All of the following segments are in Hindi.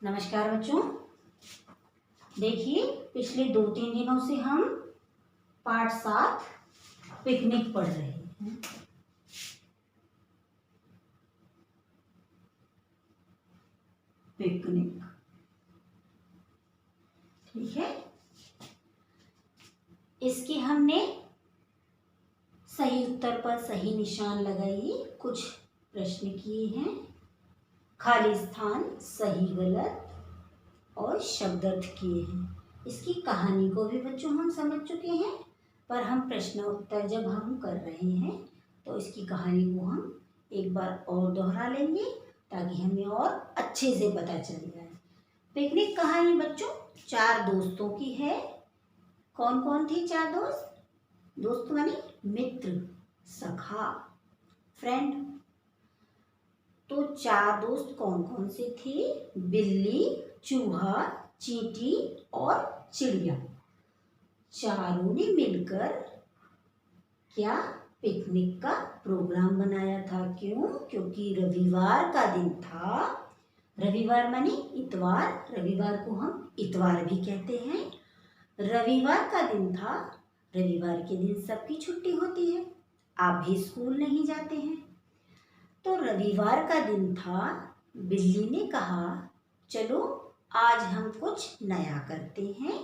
नमस्कार बच्चों। देखिए, पिछले 2-3 दिनों से हम पाठ 7 पिकनिक पढ़ रहे हैं। पिकनिक, ठीक है। इसके हमने सही उत्तर पर सही निशान लगाइए, कुछ प्रश्न किए हैं, खाली स्थान, सही गलत और शब्द अर्थ किए हैं। इसकी कहानी को भी बच्चों हम समझ चुके हैं, पर हम प्रश्न उत्तर जब हम कर रहे हैं तो इसकी कहानी को हम एक बार और दोहरा लेंगे ताकि हमें और अच्छे से पता चल जाए। पिकनिक कहानी बच्चों 4 दोस्तों की है। कौन कौन थे 4 दोस्त? दोस्त माने मित्र, सखा, फ्रेंड। तो 4 दोस्त कौन कौन से थे? बिल्ली, चूहा, चींटी और चिड़िया। चारों ने मिलकर क्या पिकनिक का प्रोग्राम बनाया था। क्यों? क्योंकि रविवार का दिन था। रविवार माने इतवार, रविवार को हम इतवार भी कहते हैं। रविवार का दिन था। रविवार के दिन सबकी छुट्टी होती है, आप भी स्कूल नहीं जाते हैं। तो रविवार का दिन था। बिल्ली ने कहा चलो आज हम कुछ नया करते हैं,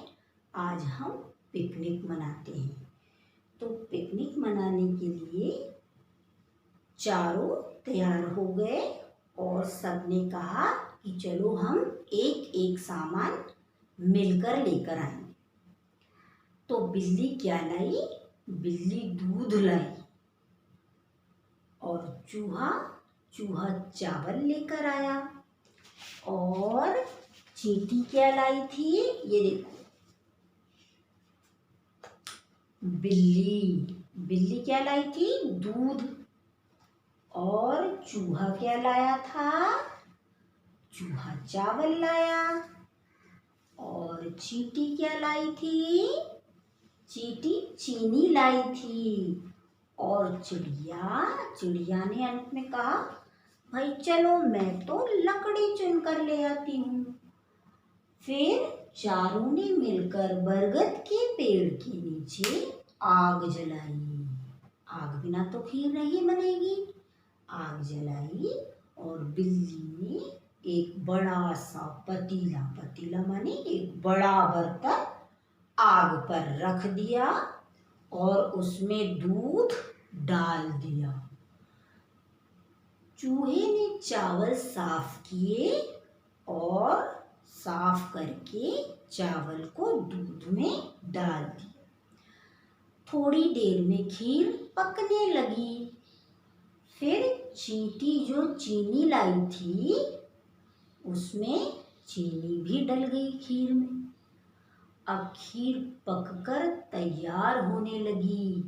आज हम पिकनिक मनाते हैं। तो पिकनिक मनाने के लिए चारों तैयार हो गए और सबने कहा कि चलो हम एक एक सामान मिलकर लेकर आएंगे। तो बिल्ली क्या लाई? बिल्ली दूध लाई। और चूहा चावल लेकर आया। और चींटी क्या लाई थी? ये देखो, बिल्ली क्या लाई थी? दूध। और चूहा क्या लाया था? चूहा चावल लाया। और चींटी क्या लाई थी? चींटी चीनी लाई थी। और चिड़िया ने अंत में कहा भाई चलो मैं तो लकड़ी चुनकर ले आती हूँ। फिर चारों ने मिलकर बरगद के पेड़ के नीचे आग जलाई। आग बिना तो खीर नहीं बनेगी। आग जलाई और बिल्ली ने एक बड़ा सा पतीला माने एक बड़ा बर्तन आग पर रख दिया और उसमें दूध डाल दिया। चूहे ने चावल साफ किए और साफ करके चावल को दूध में डाल दिया। थोड़ी देर में खीर पकने लगी। फिर चींटी जो चीनी लाई थी उसमें चीनी भी डल गई खीर में। अब खीर पककर तैयार होने लगी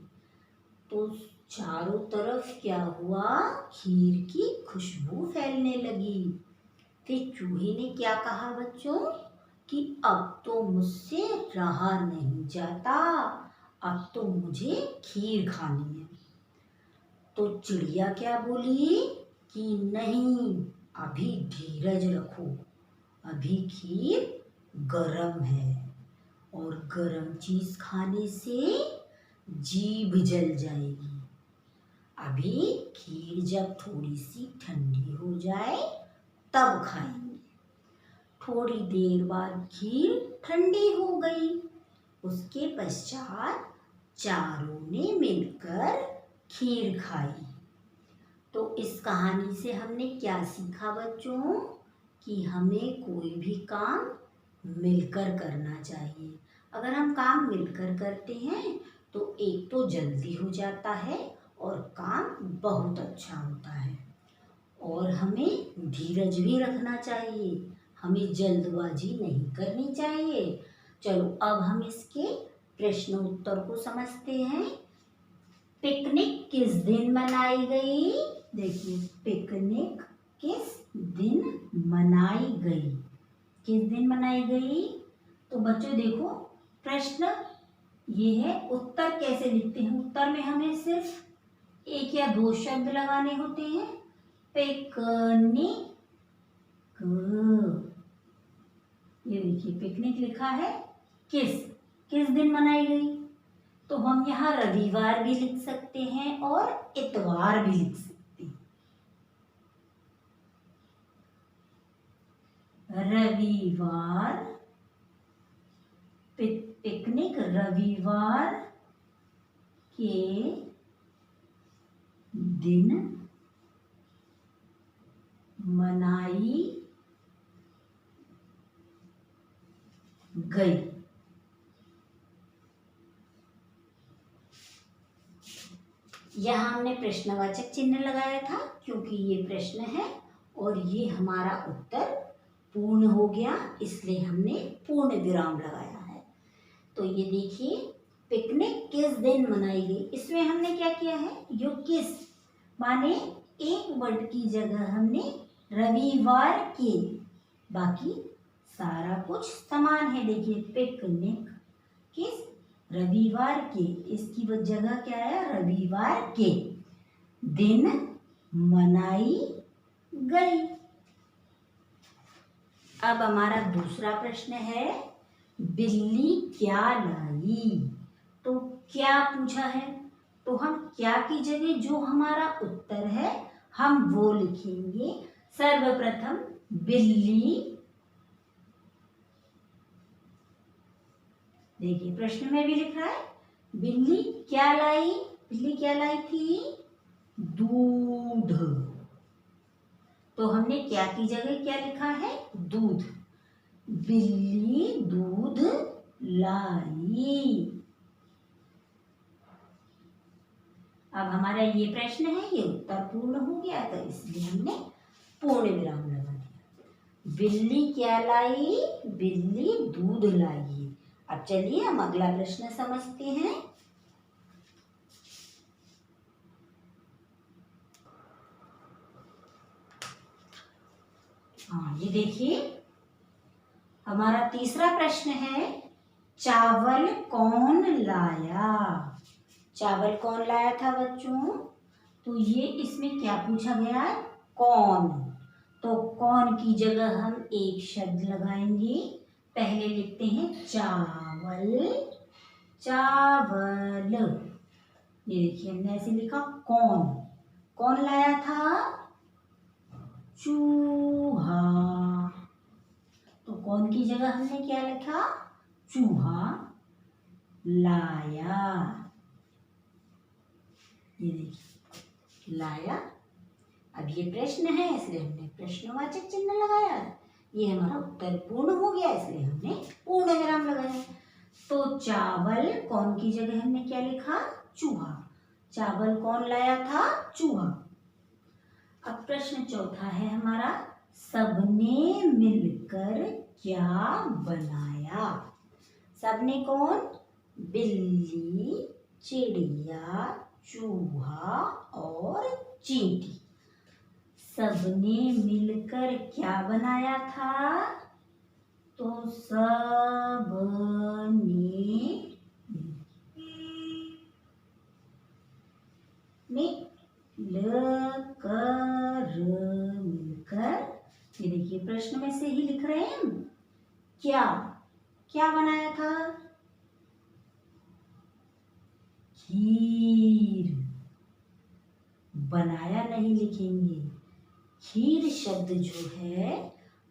तो चारों तरफ क्या हुआ? खीर की खुशबू फैलने लगी। फिर चूहे ने क्या कहा बच्चों कि अब तो मुझसे रहा नहीं जाता, अब तो मुझे खीर खानी है। तो चिड़िया क्या बोली कि नहीं, अभी धीरज रखो, अभी खीर गरम है और गरम चीज खाने से जीभ जल जाएगी। अभी खीर जब थोड़ी सी ठंडी हो जाए तब खाएंगे। थोड़ी देर बाद खीर ठंडी हो गई। उसके पश्चात चारों ने मिलकर खीर खाई। तो इस कहानी से हमने क्या सीखा बच्चों? कि हमें कोई भी काम मिलकर करना चाहिए। अगर हम काम मिलकर करते हैं तो एक तो जल्दी हो जाता है और काम बहुत अच्छा होता है। और हमें धीरज भी रखना चाहिए, हमें जल्दबाजी नहीं करनी चाहिए। चलो अब हम इसके प्रश्न उत्तर को समझते हैं। पिकनिक किस दिन मनाई गई? देखिए, पिकनिक किस दिन मनाई गई? किस दिन मनाई गई? तो बच्चों देखो, प्रश्न ये है, उत्तर कैसे लिखते हैं? उत्तर में हमें सिर्फ 1 या 2 शब्द लगाने होते हैं। पिकनिक, ये देखिए पिकनिक लिखा है, किस किस दिन मनाई गई, तो हम यहाँ रविवार भी लिख सकते हैं और इतवार भी लिख सकते हैं। रविवार, पिकनिक रविवार के दिन मनाई गई। यहाँ हमने प्रश्नवाचक चिन्ह लगाया था क्योंकि ये प्रश्न है और ये हमारा उत्तर पूर्ण हो गया, इसलिए हमने पूर्ण विराम लगाया है। तो ये देखिए पिकनिक किस दिन मनाई गई, इसमें हमने क्या किया है, यो किस माने एक वर्ड की जगह हमने रविवार के, बाकी सारा कुछ समान है। देखिए पिकनिक किस रविवार के, इसकी वो जगह क्या है, रविवार के दिन मनाई गई। अब हमारा दूसरा प्रश्न है, बिल्ली क्या लाई, तो क्या पूछा है, तो हम क्या की जगह जो हमारा उत्तर है हम वो लिखेंगे। सर्वप्रथम बिल्ली, देखिए प्रश्न में भी लिख रहा है बिल्ली क्या लाई, बिल्ली क्या लाई थी, दूध, तो हमने क्या की जगह क्या लिखा है, दूध, बिल्ली दूध लाई। अब हमारा ये प्रश्न है, ये उत्तर पूर्ण हो गया, तो इसलिए हमने पूर्ण विराम लगा दिया। बिल्ली क्या लाई, बिल्ली दूध लाई। अब चलिए हम अगला प्रश्न समझते हैं। हाँ ये देखिए हमारा तीसरा प्रश्न है, चावल कौन लाया, चावल कौन लाया था बच्चों, तो ये इसमें क्या पूछा गया है, कौन, तो कौन की जगह हम एक शब्द लगाएंगे। पहले लिखते हैं चावल, चावल, ये देखिए हमने ऐसे लिखा, कौन, कौन लाया था, चूहा, तो कौन की जगह हमने क्या लिखा, चूहा लाया, ये देखिए लाया। अब ये प्रश्न है इसलिए हमने प्रश्नवाचक चिन्ह लगाया, ये हमारा उत्तर पूर्ण हो गया इसलिए हमने पूर्ण विराम लगाया। तो चावल कौन की जगह हमने क्या लिखा, चूहा, चावल कौन लाया था, चूहा। अब प्रश्न चौथा है हमारा, सबने मिलकर क्या बनाया, सबने कौन, बिल्ली, चिड़िया, चूहा और चींटी, सबने मिलकर क्या बनाया था, तो सबने मिलकर, ये देखिए प्रश्न में से ही लिख रहे हैं हम, क्या क्या बनाया था, खीर, बनाया नहीं लिखेंगे, खीर शब्द जो है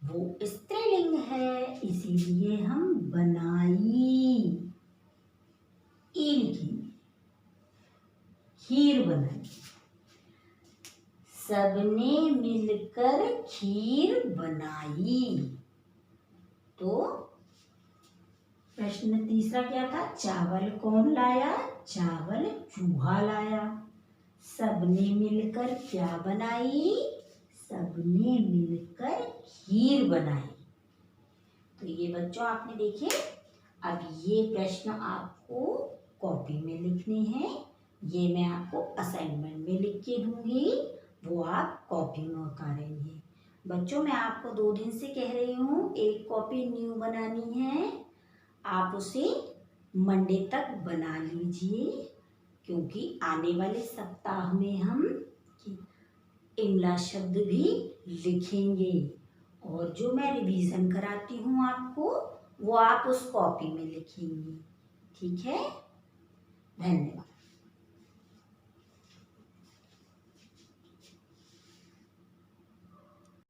वो स्त्रीलिंग है, इसीलिए हम बनाई लिखेंगे, खीर बनाई, सबने मिलकर खीर बनाई। तो प्रश्न तीसरा क्या था, चावल कौन लाया, चावल चूहा लाया, सबने मिलकर क्या बनाई, सबने मिलकर खीर बनाई। तो ये बच्चों आपने देखे, अब ये प्रश्न आपको कॉपी में लिखने हैं, ये मैं आपको असाइनमेंट में लिख के दूंगी, वो आप कॉपी में उतारेंगे। बच्चों मैं आपको 2 दिन से कह रही हूँ, एक कॉपी न्यू बनानी है, आप उसे मंडे तक बना लीजिए, क्योंकि आने वाले सप्ताह में हम इंग्लिश शब्द भी लिखेंगे और जो मैं रिवीजन कराती हूँ आपको वो आप उस कॉपी में लिखेंगे। ठीक है, धन्यवाद।